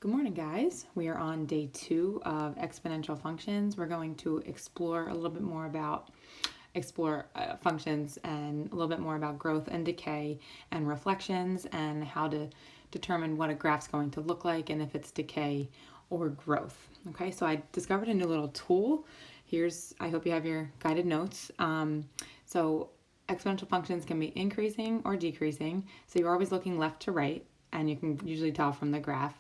Good morning, guys. We are on day 2 of exponential functions. We're going to explore a little bit more about functions and a little bit more about growth and decay and reflections and how to determine what a graph's going to look like and if it's decay or growth. Okay, so I discovered a new little tool. I hope you have your guided notes. So exponential functions can be increasing or decreasing. So you're always looking left to right, and you can usually tell from the graph,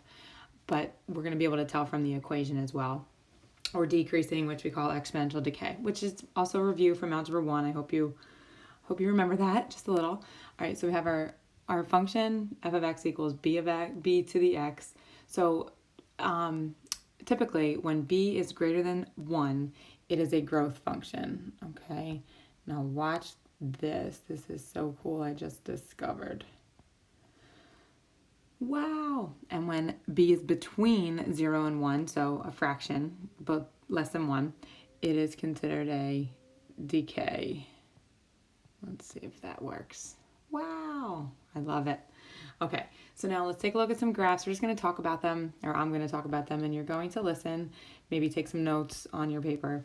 but we're going to be able to tell from the equation as well. Or decreasing, which we call exponential decay, which is also a review from Algebra 1. I hope you remember that just a little. All right, so we have our function f of x equals b to the x. So typically when b is greater than 1, it is a growth function. Okay, now watch this. This is so cool. I just discovered. Wow! And when b is between 0 and 1, so a fraction, but less than 1, it is considered a decay. Let's see if that works. Wow! I love it. Okay, so now let's take a look at some graphs. We're just going to talk about them, or I'm going to talk about them, and you're going to listen, maybe take some notes on your paper.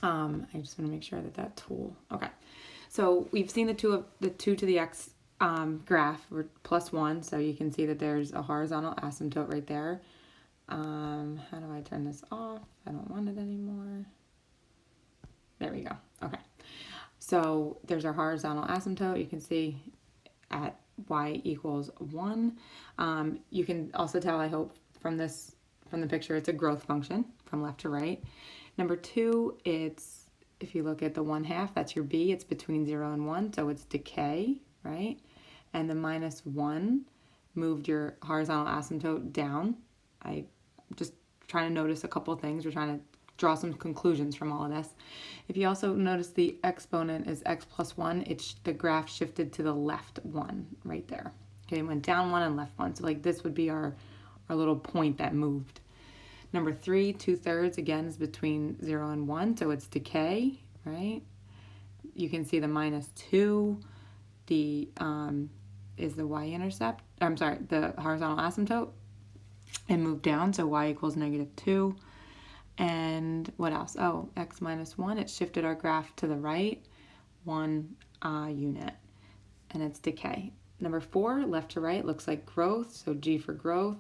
I just want to make sure that tool. Okay, so we've seen the 2 to the x graph, we're plus 1, so you can see that there's a horizontal asymptote right there. How do I turn this off? I don't want it anymore. There we go. Okay. So there's our horizontal asymptote. You can see at y equals 1. You can also tell, I hope, from the picture, it's a growth function from left to right. Number 2, if you look at the 1/2, that's your b. It's between 0 and 1, so it's decay, right? And the minus 1 moved your horizontal asymptote down. I just trying to notice a couple things. We're trying to draw some conclusions from all of this. If you also notice the exponent is x plus 1, the graph shifted to the left 1 right there. Okay, it went down 1 and left 1. So like this would be our little point that moved. Number 3, 2/3, again, is between 0 and 1, so it's decay, right? You can see the minus 2, is the y-intercept, the horizontal asymptote, and moved down, so y equals -2. And what else? Oh, x minus 1, it shifted our graph to the right 1 unit, and it's decay. Number 4, left to right, looks like growth, so G for growth,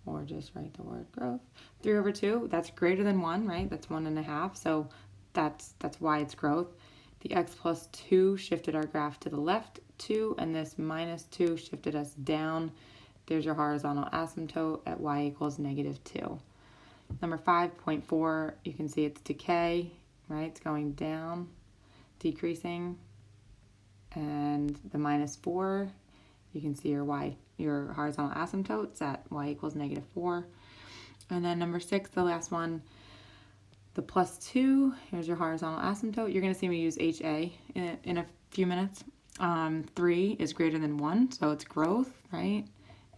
or just write the word growth. 3/2, that's greater than 1, right? That's 1.5, so that's why it's growth. The x plus 2 shifted our graph to the left 2, and this minus 2 shifted us down. There's your horizontal asymptote at y equals -2. Number 5.4, you can see it's decay, right? It's going down, decreasing. And the minus 4, you can see your horizontal asymptote's at y equals -4. And then number 6, the last one, the plus 2, here's your horizontal asymptote. You're going to see me use HA in a few minutes. 3 is greater than 1, so it's growth, right?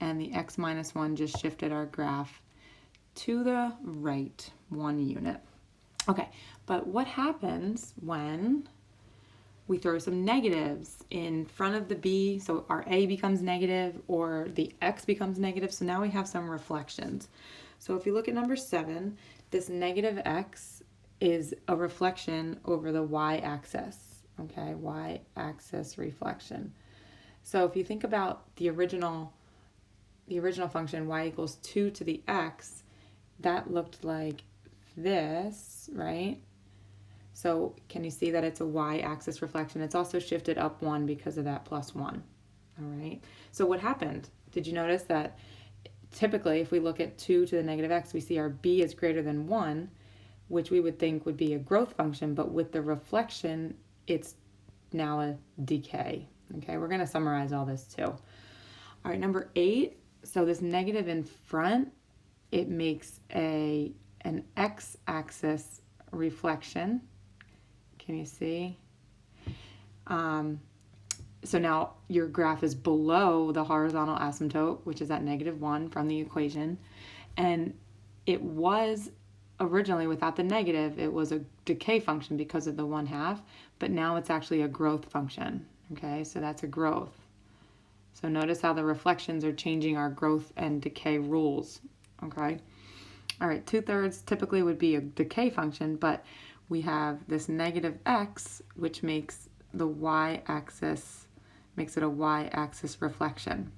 And the x minus 1 just shifted our graph to the right 1 unit. Okay, but what happens when we throw some negatives in front of the b? So our a becomes negative or the x becomes negative, so now we have some reflections. So if you look at number 7, this negative x is a reflection over the y-axis, okay, y-axis reflection. So if you think about the original function, y equals 2 to the x, that looked like this, right? So can you see that it's a y-axis reflection? It's also shifted up 1 because of that plus 1, all right? So what happened? Did you notice that typically, if we look at 2 to the negative x, we see our b is greater than 1, which we would think would be a growth function, but with the reflection, it's now a decay. Okay, we're going to summarize all this too. All right, number 8, so this negative in front, it makes an x-axis reflection. Can you see? So now your graph is below the horizontal asymptote, which is at -1 from the equation. And it was originally, without the negative, it was a decay function because of the 1/2, but now it's actually a growth function. Okay, so that's a growth. So notice how the reflections are changing our growth and decay rules, okay? All right, 2/3 typically would be a decay function, but we have this negative x, which makes the y-axis, makes it a y-axis reflection,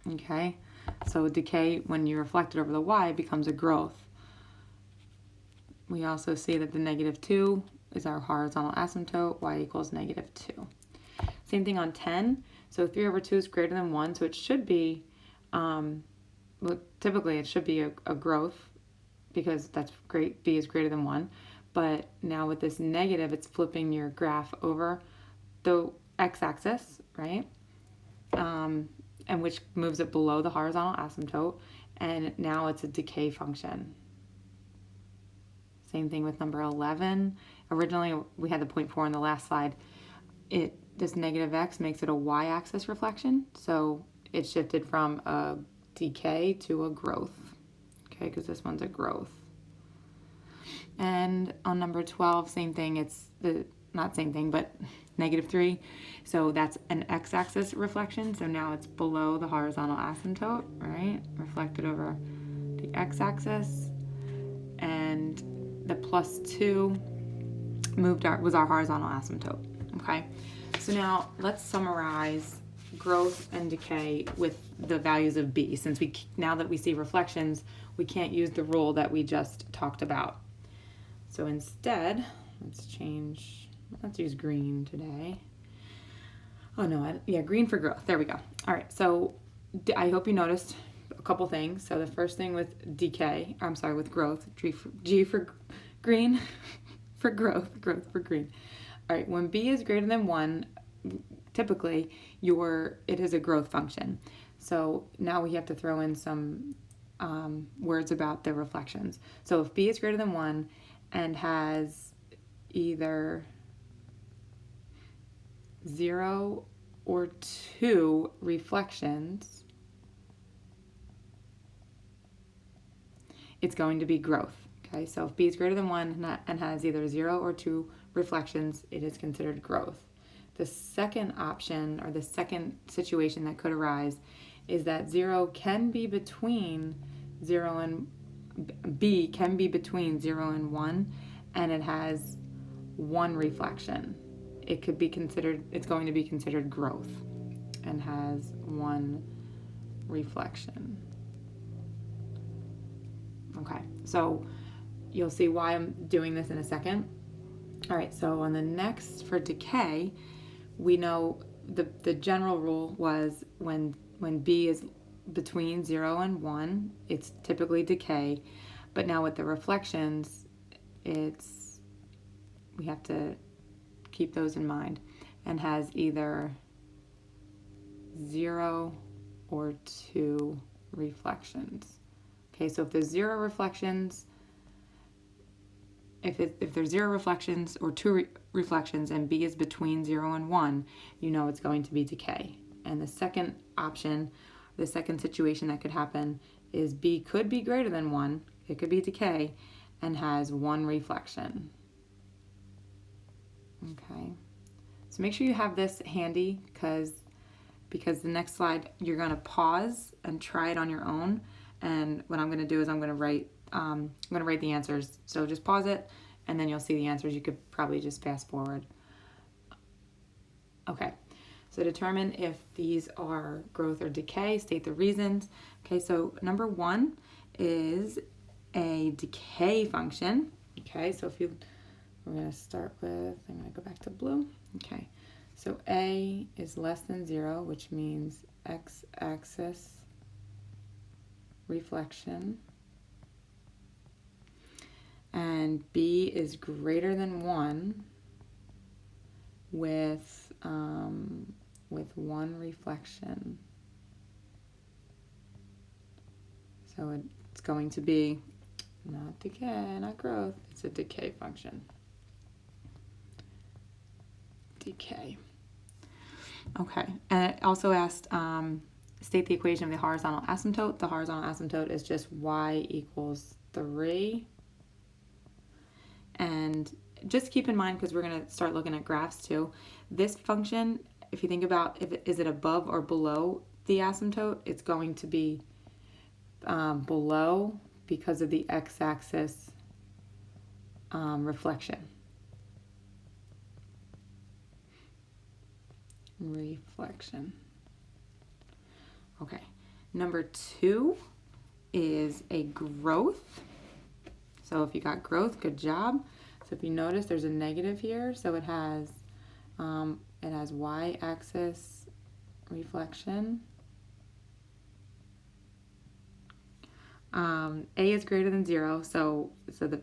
okay? So decay, when you reflect it over the y, becomes a growth. We also see that the -2 is our horizontal asymptote, y equals -2. Same thing on 10. So 3/2 is greater than 1, so it should be, well, typically it should be a growth because that's great, b is greater than 1. But now with this negative, it's flipping your graph over the x-axis, right? And which moves it below the horizontal asymptote, and now it's a decay function. Same thing with number 11. Originally, we had the 0.4 on the last slide. This negative x makes it a y-axis reflection, so it shifted from a decay to a growth, okay, because this one's a growth. And on number 12, same thing, it's not same thing, but -3. So that's an x-axis reflection, so now it's below the horizontal asymptote, right? Reflected over the x-axis. And the +2 was our horizontal asymptote, okay? So now let's summarize growth and decay with the values of b. Since now that we see reflections, we can't use the rule that we just talked about. So instead, let's use green today. Oh no, green for growth. There we go. All right, so I hope you noticed a couple things. So the first thing with with growth, G for green, for growth for green. All right, when b is greater than 1, typically it is a growth function. So now we have to throw in some words about the reflections. So if b is greater than 1 and has either 0 or 2 reflections, it's going to be growth. Okay, so if b is greater than 1 and has either 0 or 2 reflections, it is considered growth. The second option, or the second situation that could arise, is that b can be between 0 and 1, and it has 1 reflection. It's going to be considered growth and has 1 reflection. Okay, so you'll see why I'm doing this in a second. All right, so on the next, for decay, we know the general rule was when b is between 0 and 1, it's typically decay. But now with the reflections, we have to keep those in mind, and has either 0 or 2 reflections. Okay, so if there's 0 reflections, if there's 0 reflections or 2 reflections and b is between 0 and 1, you know it's going to be decay. And the second option, the second situation that could happen, is b could be greater than 1, it could be decay, and has 1 reflection. Okay, so make sure you have this handy, because the next slide you're going to pause and try it on your own. And what I'm going to do is I'm going to write the answers. So just pause it, and then you'll see the answers. You could probably just fast forward. Okay, so determine if these are growth or decay. State the reasons. Okay, so number 1 is a decay function. Okay, so we're going to start with, I'm going to go back to blue. Okay, so a is less than 0, which means x-axis reflection, and b is greater than 1 with 1 reflection. So it's going to be not decay, not growth, it's a decay function. Decay. Okay, and it also asked, state the equation of the horizontal asymptote. The horizontal asymptote is just y equals 3. And just keep in mind, because we're going to start looking at graphs too, this function if you think about is it above or below the asymptote, it's going to be below because of the x-axis reflection. Okay, number 2 is a growth. So if you got growth, good job. So if you notice, there's a negative here, so it has y-axis reflection. A is greater than 0, so the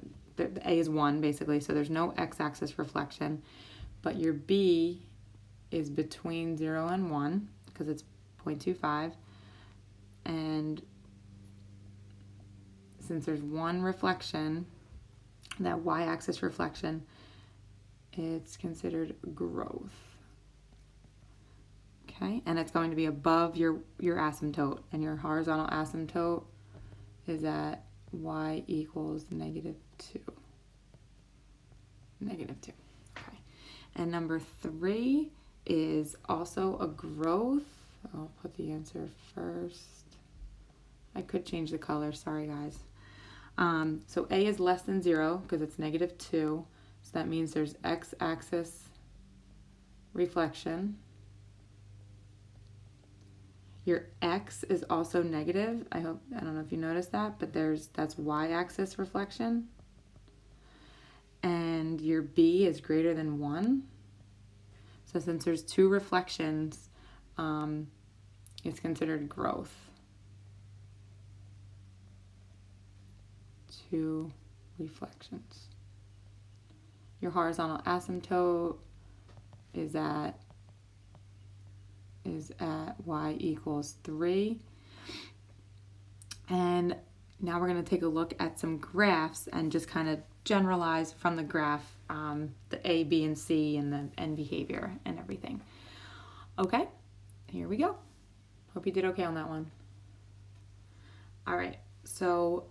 A is 1 basically, so there's no x-axis reflection, but your B is between 0 and 1 because it's 0.25, and since there's one reflection, that y-axis reflection, it's considered growth. Okay, and it's going to be above your asymptote, and your horizontal asymptote is at y equals -2. -2. Okay. And number 3 is also a growth. I'll put the answer first. I could change the color, sorry guys. So A is less than 0 because it's -2. So that means there's x-axis reflection. Your x is also negative. I don't know if you noticed that, but that's y-axis reflection. And your B is greater than 1. So since there's 2 reflections, it's considered growth. 2 reflections. Your horizontal asymptote is at y equals 3. And now we're going to take a look at some graphs and just kind of generalize from the graph the A, B, and C and the end behavior and everything. Okay, here we go. Hope you did okay on that one. All right, so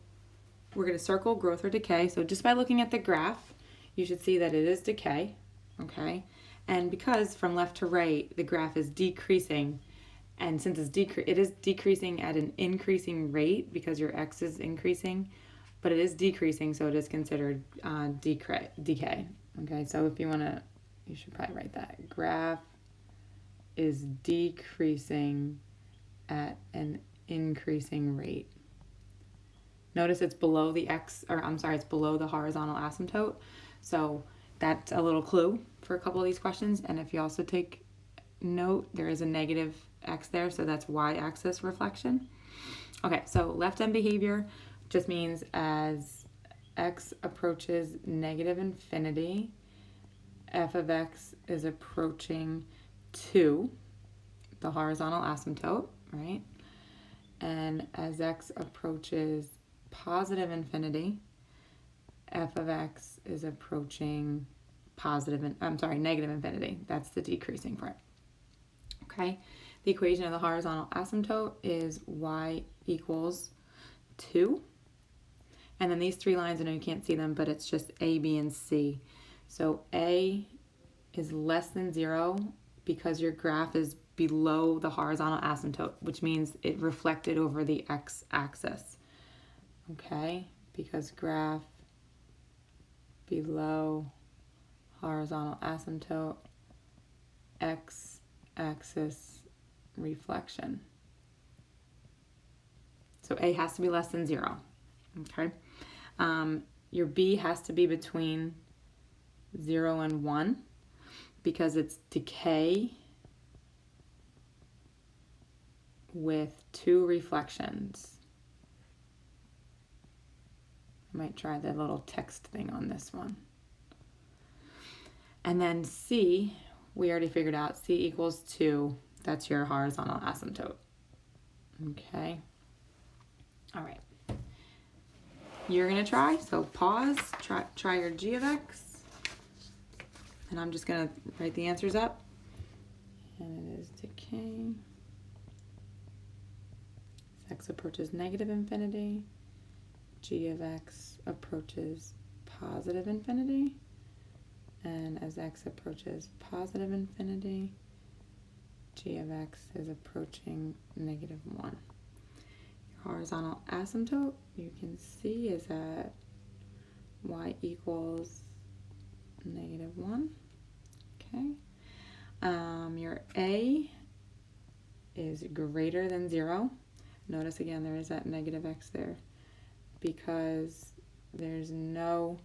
we're going to circle growth or decay. So just by looking at the graph, you should see that it is decay, okay? And because from left to right, the graph is decreasing, and since it is decreasing at an increasing rate because your x is increasing, but it is decreasing, so it is considered decay. Okay, so if you want to, you should probably write that. Graph is decreasing at an increasing rate. Notice it's below the it's below the horizontal asymptote. So that's a little clue for a couple of these questions. And if you also take note, there is a negative x there, so that's y-axis reflection. Okay, so left end behavior just means as x approaches -infinity, f of x is approaching 2, the horizontal asymptote, right? And as x approaches +infinity, f of x is approaching negative infinity. That's the decreasing part. Okay, the equation of the horizontal asymptote is y equals 2. And then these 3 lines, I know you can't see them, but it's just A, B, and C. So A is less than 0 because your graph is below the horizontal asymptote, which means it reflected over the x-axis. Okay, because graph below horizontal asymptote, x-axis reflection. So A has to be less than 0. Okay, your B has to be between 0 and 1 because it's decay with 2 reflections. I might try the little text thing on this one. And then C, we already figured out C equals 2. That's your horizontal asymptote. Okay. All right. You're going to try, so pause, try your g of x. And I'm just going to write the answers up. And it is decay. As x approaches -infinity, g of x approaches +infinity. And as x approaches +infinity, g of x is approaching negative 1. Your horizontal asymptote, you can see, is at y equals negative 1. Okay. Your a is greater than 0. Notice again there is that negative x there because there's no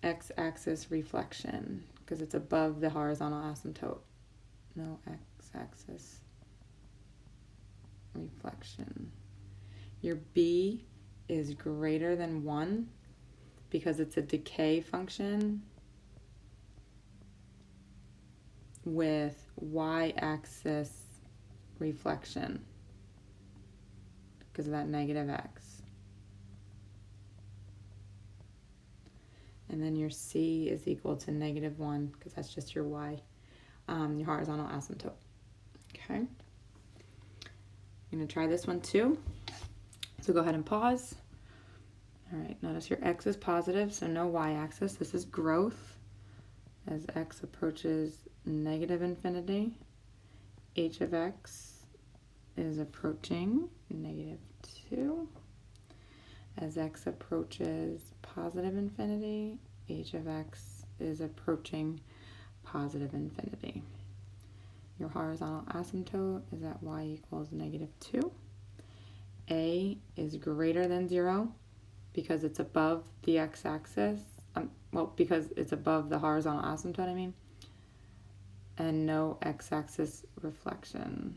x-axis reflection because it's above the horizontal asymptote. No x-axis reflection. Your b is greater than 1 because it's a decay function with y-axis reflection because of that negative x. And then your c is equal to negative 1 because that's just your y, your horizontal asymptote. Okay. I'm going to try this one too. So go ahead and pause. All right, notice your x is positive, so no y-axis. This is growth as x approaches negative infinity. H of x is approaching negative 2. As x approaches positive infinity, h of x is approaching positive infinity. Your horizontal asymptote is at y equals negative 2. A is greater than 0 because it's above the x-axis. Because it's above the horizontal asymptote, I mean. And no x-axis reflection.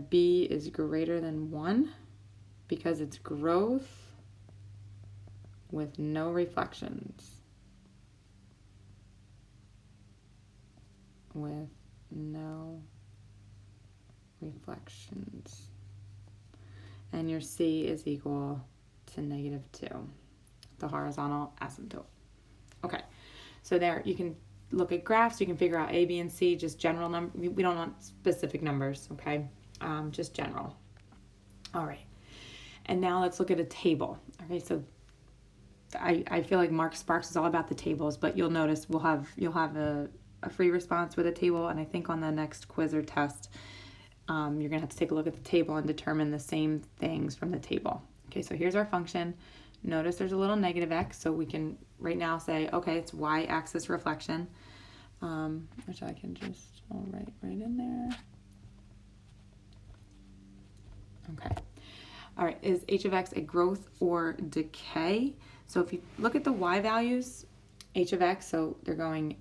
B is greater than 1 because it's growth with no reflections. With no reflections. And your C is equal to negative 2, the horizontal asymptote. Okay, so there you can look at graphs, you can figure out A, B, and C, just general number. We don't want specific numbers, okay? Just general. All right, and now let's look at a table. Okay, so I feel like Mark Sparks is all about the tables, but you'll notice you'll have a free response with a table, and I think on the next quiz or test, you're gonna have to take a look at the table and determine the same things from the table. Okay, so here's our function. Notice there's a little negative x, so we can right now say, okay, it's y-axis reflection, which I can just write right in there. Okay. All right, is h of x a growth or decay? So if you look at the y values, h of x, so they're going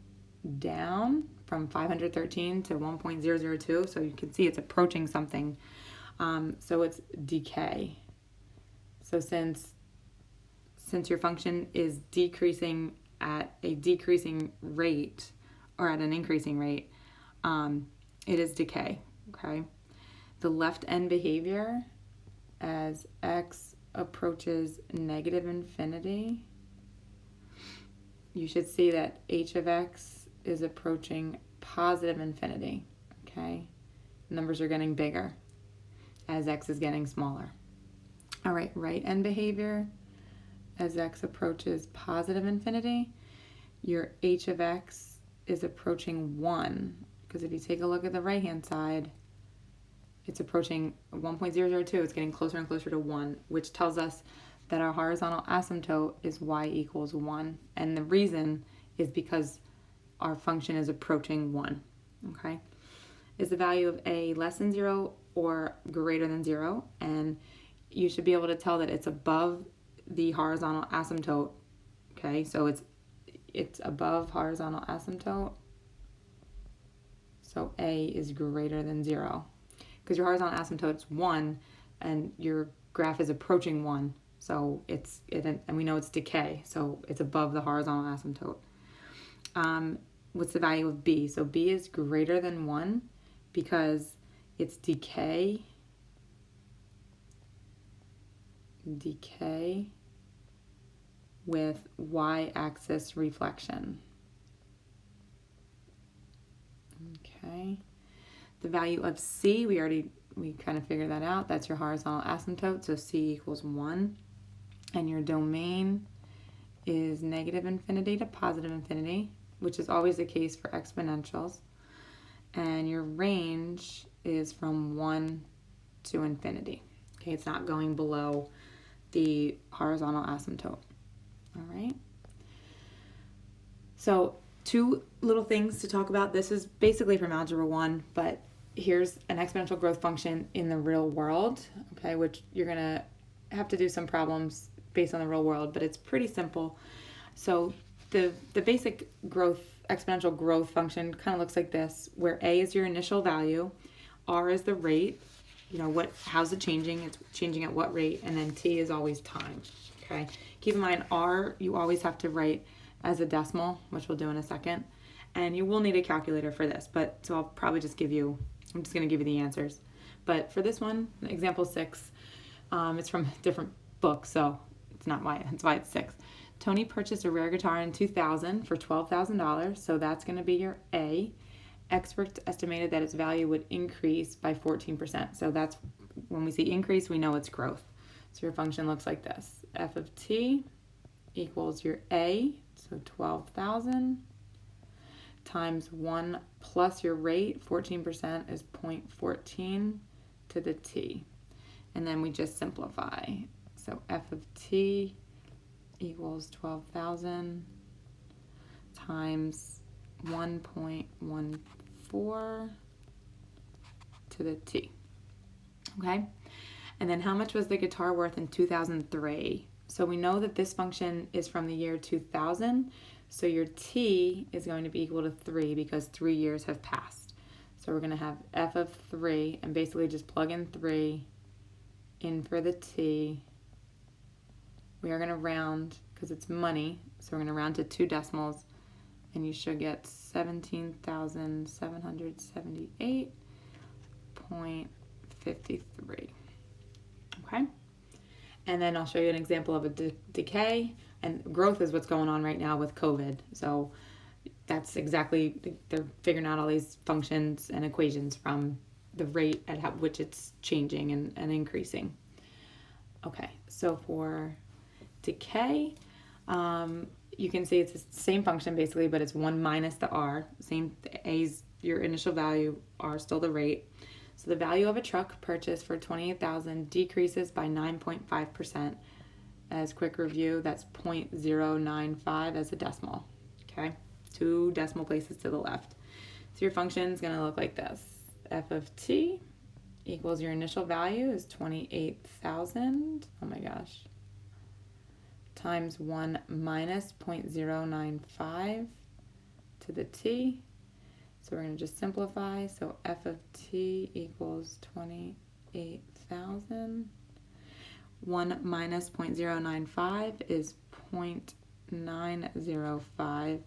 down from 513 to 1.002, so you can see it's approaching something. So it's decay. So since your function is decreasing at a decreasing rate or at an increasing rate, it is decay, okay? The left end behavior as x approaches negative infinity, you should see that h of x is approaching positive infinity, okay? Numbers are getting bigger as x is getting smaller. All right, right end behavior, as x approaches positive infinity, your h of x is approaching 1, because if you take a look at the right-hand side, it's approaching 1.002, it's getting closer and closer to 1, which tells us that our horizontal asymptote is y equals 1, and the reason is because our function is approaching 1, okay? Is the value of a less than 0 or greater than 0? And you should be able to tell that it's above the horizontal asymptote, okay? So it's above horizontal asymptote, so a is greater than 0. Because your horizontal asymptote is 1, and your graph is approaching 1, so and we know it's decay, so it's above the horizontal asymptote. What's the value of b? So b is greater than 1 because it's decay with y-axis reflection. Okay. The value of c, we kind of figured that out. That's your horizontal asymptote, so c equals 1. And your domain is negative infinity to positive infinity. which is always the case for exponentials. And your range is from 1 to infinity. Okay, it's not going below the horizontal asymptote. All right. So 2 little things to talk about. This is basically from Algebra 1, but here's an exponential growth function in the real world, okay, which you're going to have to do some problems based on the real world, but it's pretty simple. So the basic exponential growth function kind of looks like this, where A is your initial value, R is the rate, how's it changing? It's changing at what rate, and then T is always time, okay? Keep in mind, R you always have to write as a decimal, which we'll do in a second, and you will need a calculator for this, so I'll probably I'm just going to give you the answers. But for this one, example 6, it's from a different book, so that's why it's 6. Tony purchased a rare guitar in 2000 for $12,000, so that's going to be your A. Experts estimated that its value would increase by 14%. So that's when we see increase, we know it's growth. So your function looks like this. F of t equals your A, so 12,000, times 1 plus your rate, 14% is 0.14 to the t. And then we just simplify. So F of t equals 12,000 times 1.14 to the t. Okay? And then how much was the guitar worth in 2003? So we know that this function is from the year 2000, so your t is going to be equal to 3 because 3 years have passed. So we're going to have f of 3 and basically just plug in 3 in for the t. We are going to round because it's money, so we're going to round to 2 decimals, and you should get 17,778.53. Okay? And then I'll show you an example of a decay, and growth is what's going on right now with COVID. So that's exactly, they're figuring out all these functions and equations from the rate at which it's changing and increasing. Okay, so for decay, you can see it's the same function basically, but it's 1 minus the r. Same, a's your initial value, r still the rate. So the value of a truck purchased for $28,000 decreases by 9.5%. As quick review, that's 0.095 as a decimal. Okay, 2 decimal places to the left. So your function is going to look like this. F of t equals your initial value is 28,000. Oh my gosh. Times 1 minus 0.095 to the t. So we're going to just simplify. So f of t equals 28,000. 1 minus 0.095 is 0.905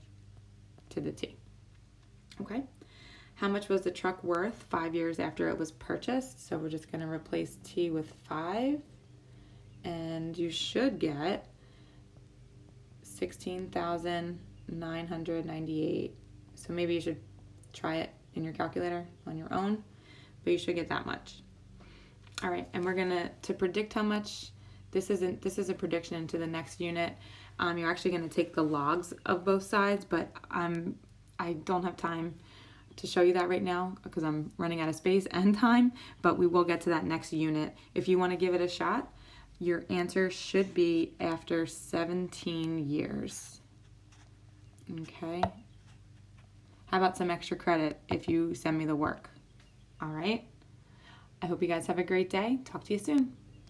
to the t. Okay. How much was the truck worth 5 years after it was purchased? So we're just going to replace t with 5. And you should get 16,998. So maybe you should try it in your calculator on your own, but you should get that much. All right, and we're gonna, to predict how much, this is a prediction into the next unit. You're actually gonna take the logs of both sides, but I don't have time to show you that right now because I'm running out of space and time, but we will get to that next unit. If you wanna give it a shot, your answer should be after 17 years. Okay. How about some extra credit if you send me the work? All right. I hope you guys have a great day. Talk to you soon.